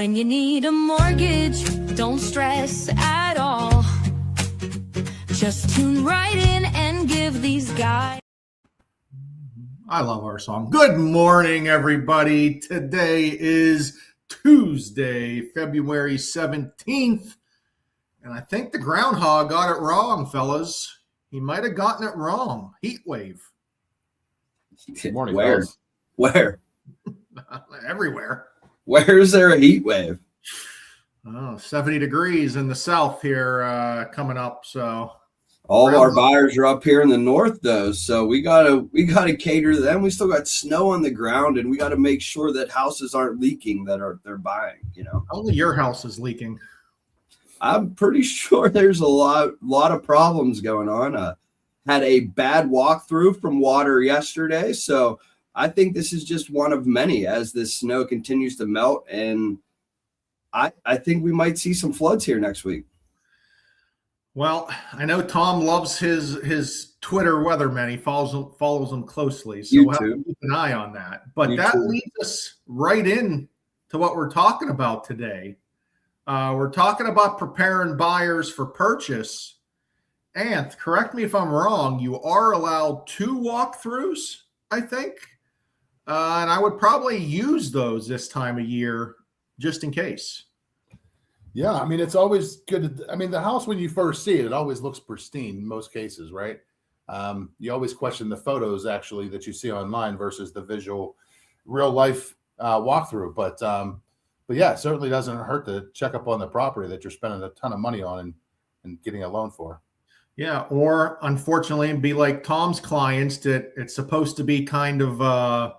When you need a mortgage, don't stress at all. Just tune right in and give these guys. I love our song. Good morning, everybody. Today is Tuesday, February 17th. And I think the groundhog got it wrong, fellas. He might have gotten it wrong. Heat wave. Good morning. Where? Everywhere. Where is there a heat wave? Oh, 70 degrees in the south here coming up. So all of our buyers are up here in the north, though. So we gotta cater to them. We still got snow on the ground, and we got to make sure that houses aren't leaking they're buying. You know, only your house is leaking. I'm pretty sure there's a lot of problems going on. Had a bad walkthrough from water yesterday, so I think this is just one of many as this snow continues to melt, and I think we might see some floods here next week. Well, I know Tom loves his Twitter weatherman. He follows them closely, so we'll have to keep an eye on that. But that leads us right in to what we're talking about today. We're talking about preparing buyers for purchase. Anth, correct me if I'm wrong, you are allowed 2 walkthroughs, I think. And I would probably use those this time of year just in case. Yeah, I mean, it's always good. The house, when you first see it, it always looks pristine in most cases, right? You always question the photos actually that you see online versus the visual real life walkthrough. But yeah, it certainly doesn't hurt to check up on the property that you're spending a ton of money on and getting a loan for. Yeah, or unfortunately, be like Tom's clients that it's supposed to be kind of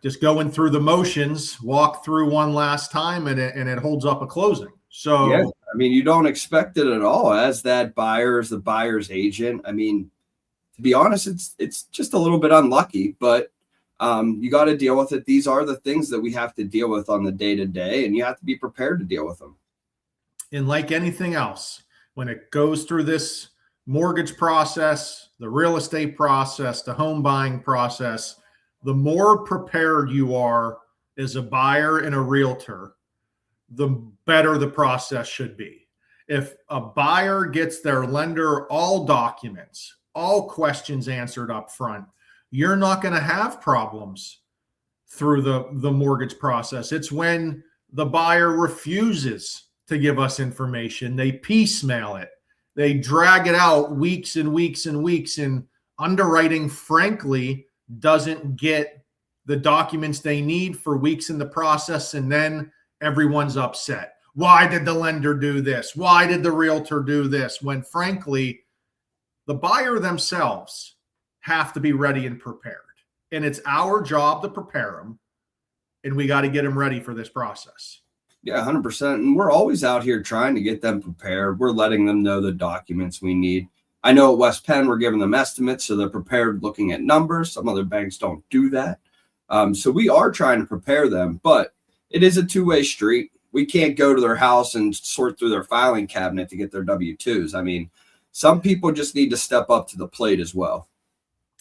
just going through the motions, walk through one last time, and it holds up a closing. So yeah, you don't expect it at all as that buyer, as the buyer's agent. To be honest, it's just a little bit unlucky, but you got to deal with it. These are the things that we have to deal with on the day-to-day, and you have to be prepared to deal with them. And like anything else, when it goes through this mortgage process, the real estate process, the home buying process, the more prepared you are as a buyer and a realtor, the better the process should be. If a buyer gets their lender all documents, all questions answered up front, you're not going to have problems through the mortgage process. It's when the buyer refuses to give us information, they piecemeal it, they drag it out weeks and weeks and weeks, and underwriting, frankly, doesn't get the documents they need for weeks in the process, and then everyone's upset. Why did the lender do this? Why did the realtor do this? When, frankly, the buyer themselves have to be ready and prepared. And it's our job to prepare them, and we got to get them ready for this process. Yeah, 100%. And we're always out here trying to get them prepared. We're letting them know the documents we need. I know at West Penn, we're giving them estimates, so they're prepared looking at numbers. Some other banks don't do that. So we are trying to prepare them, but it is a two-way street. We can't go to their house and sort through their filing cabinet to get their W-2s. Some people just need to step up to the plate as well.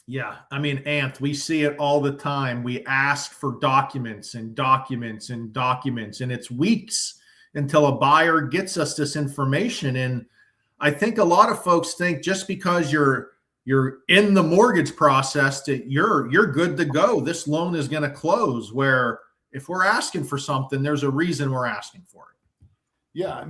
Yeah. Anth, we see it all the time. We ask for documents and documents and documents, and it's weeks until a buyer gets us this information. And I think a lot of folks think just because you're in the mortgage process that you're good to go. This loan is going to close, where if we're asking for something, there's a reason we're asking for it. Yeah.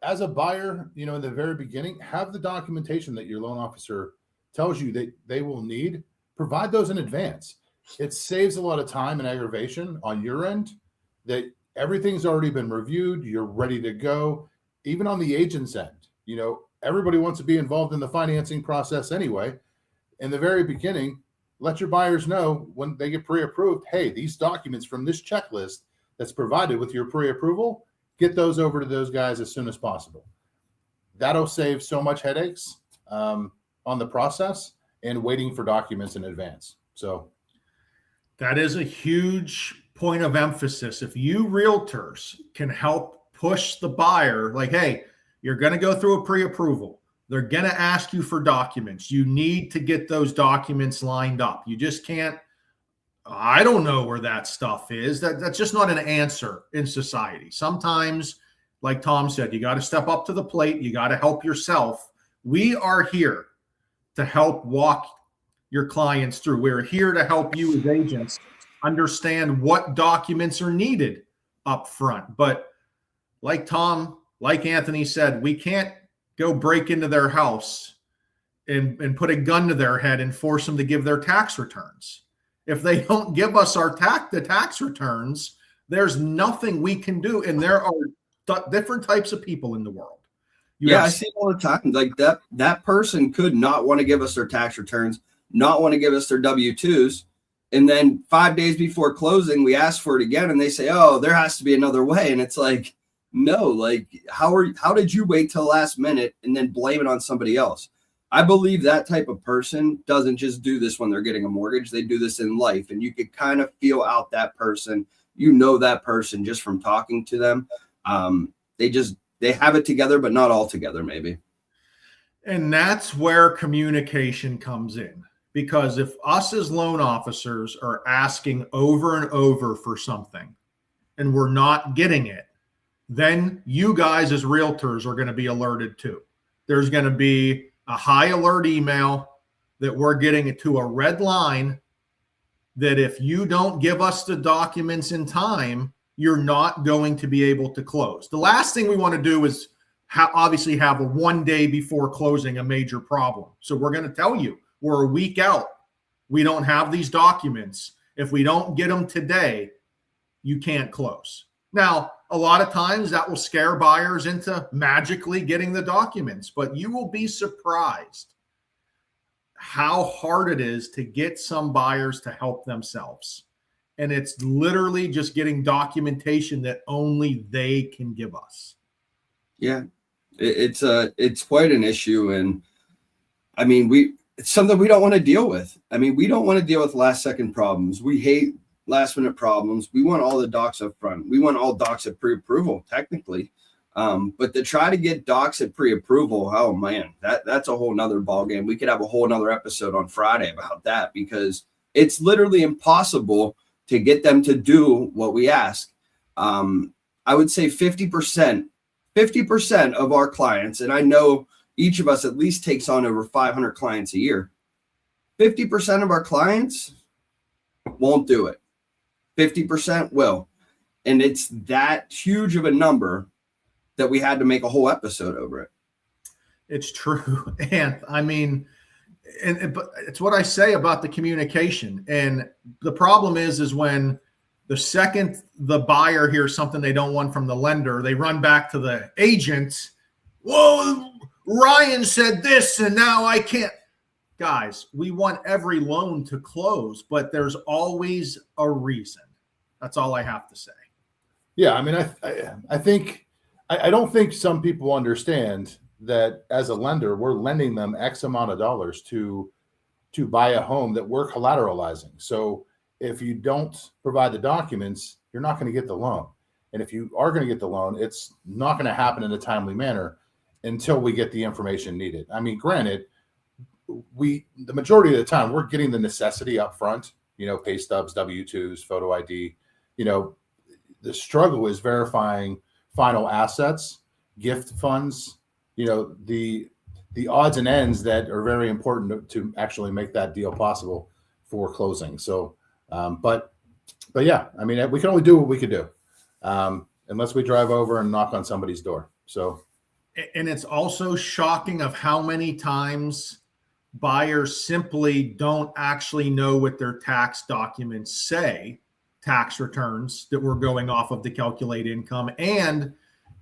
As a buyer, in the very beginning, have the documentation that your loan officer tells you that they will need. Provide those in advance. It saves a lot of time and aggravation on your end that everything's already been reviewed. You're ready to go. Even on the agent's end, everybody wants to be involved in the financing process anyway. In the very beginning, let your buyers know when they get pre-approved, hey, these documents from this checklist that's provided with your pre-approval, get those over to those guys as soon as possible. That'll save so much headaches on the process and waiting for documents in advance. So that is a huge point of emphasis. If you realtors can help push the buyer, like, hey, you're going to go through a pre-approval. They're going to ask you for documents. You need to get those documents lined up. You just can't I don't know where that stuff is. That's just not an answer in society. Sometimes, like Tom said, you got to step up to the plate. You got to help yourself. We are here to help walk your clients through. We're here to help you as agents understand what documents are needed up front. But like Tom, like Anthony said, we can't go break into their house and put a gun to their head and force them to give their tax returns. If they don't give us the tax returns, there's nothing we can do. And there are different types of people in the world. I see it all the time. Like that person could not want to give us their tax returns, not want to give us their W-2s. And then 5 days before closing, we ask for it again. And they say, oh, there has to be another way. And it's like, no, like how did you wait till the last minute and then blame it on somebody else? I believe that type of person doesn't just do this when they're getting a mortgage. They do this in life. And you could kind of feel out that person. You know that person just from talking to them. They have it together, but not all together, maybe. And that's where communication comes in. Because if us as loan officers are asking over and over for something and we're not getting it, then you guys as realtors are going to be alerted too. There's going to be a high alert email that we're getting it to a red line that if you don't give us the documents in time, you're not going to be able to close. The last thing we want to do is obviously have a 1 day before closing a major problem. So we're going to tell you we're a week out. We don't have these documents. If we don't get them today, you can't close. Now, a lot of times that will scare buyers into magically getting the documents, but you will be surprised how hard it is to get some buyers to help themselves. And it's literally just getting documentation that only they can give us. Yeah, it's quite an issue. And I mean, it's something we don't want to deal with. I mean, we don't want to deal with last second problems. We hate last minute problems. We want all the docs up front. We want all docs at pre-approval, technically. But to try to get docs at pre-approval, oh man, that's a whole nother ballgame. We could have a whole nother episode on Friday about that, because it's literally impossible to get them to do what we ask. I would say 50% of our clients, and I know each of us at least takes on over 500 clients a year. 50% of our clients won't do it. 50% will. And it's that huge of a number that we had to make a whole episode over it. It's true. And I mean, but it's what I say about the communication. And the problem is when the second the buyer hears something they don't want from the lender, they run back to the agent. Whoa, Ryan said this and now I can't. Guys, we want every loan to close, but there's always a reason. That's all I have to say. Yeah, I mean, I think I don't think some people understand that as a lender, we're lending them X amount of dollars to buy a home that we're collateralizing. So if you don't provide the documents, you're not going to get the loan. And if you are going to get the loan, it's not going to happen in a timely manner until we get the information needed. I mean, granted, the majority of the time we're getting the necessity up front, pay stubs, W-2s, photo ID. The struggle is verifying final assets, gift funds, the odds and ends that are very important to actually make that deal possible for closing. So, but yeah, I mean, we can only do what we could do, unless we drive over and knock on somebody's door. So, and it's also shocking of how many times buyers simply don't actually know what their tax documents say, tax returns that we're going off of to calculate income. And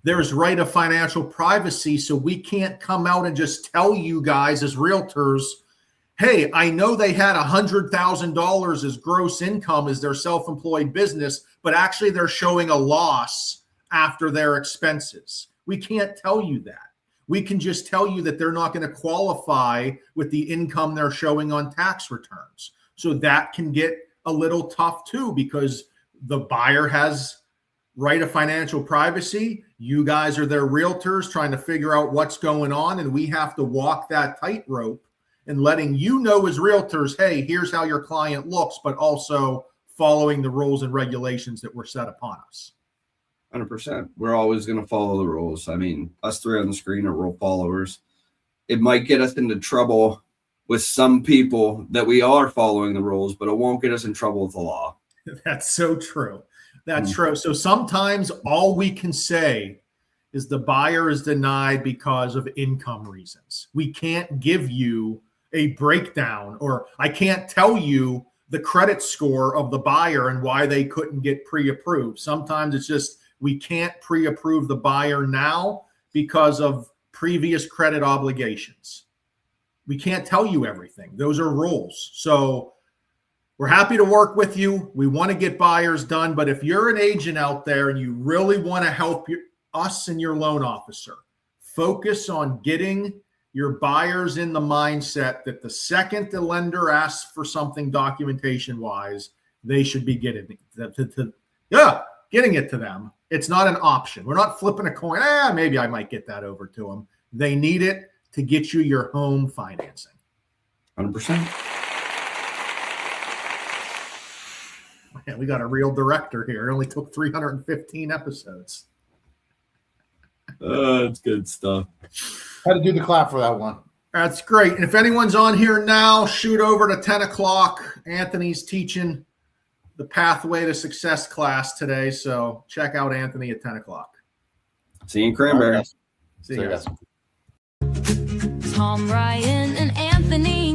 there's right of financial privacy. So we can't come out and just tell you guys as realtors, hey, I know they had $100,000 as gross income as their self-employed business, but actually they're showing a loss after their expenses. We can't tell you that. We can just tell you that they're not going to qualify with the income they're showing on tax returns. So that can get a little tough too, because the buyer has right of financial privacy. You guys are their realtors trying to figure out what's going on. And we have to walk that tightrope and letting you know as realtors, hey, here's how your client looks, but also following the rules and regulations that were set upon us. 100%. We're always going to follow the rules. I mean, us three on the screen are rule followers. It might get us into trouble with some people that we are following the rules, but it won't get us in trouble with the law. That's so true. That's true. So sometimes all we can say is the buyer is denied because of income reasons. We can't give you a breakdown, or I can't tell you the credit score of the buyer and why they couldn't get pre-approved. Sometimes it's just we can't pre-approve the buyer now because of previous credit obligations. We can't tell you everything. Those are rules. So we're happy to work with you. We want to get buyers done. But if you're an agent out there and you really want to help us and your loan officer, focus on getting your buyers in the mindset that the second the lender asks for something documentation-wise, they should be getting it to them. It's not an option. We're not flipping a coin. Maybe I might get that over to them. They need it to get you your home financing. 100%. Man, we got a real director here. It only took 315 episodes. It's good stuff. Had to do the clap for that one. That's great. And if anyone's on here now, shoot over to 10 o'clock. Anthony's teaching the Pathway to Success class today. So check out Anthony at 10 o'clock. See you in Cranberry. See you guys. Tom, Ryan, and Anthony.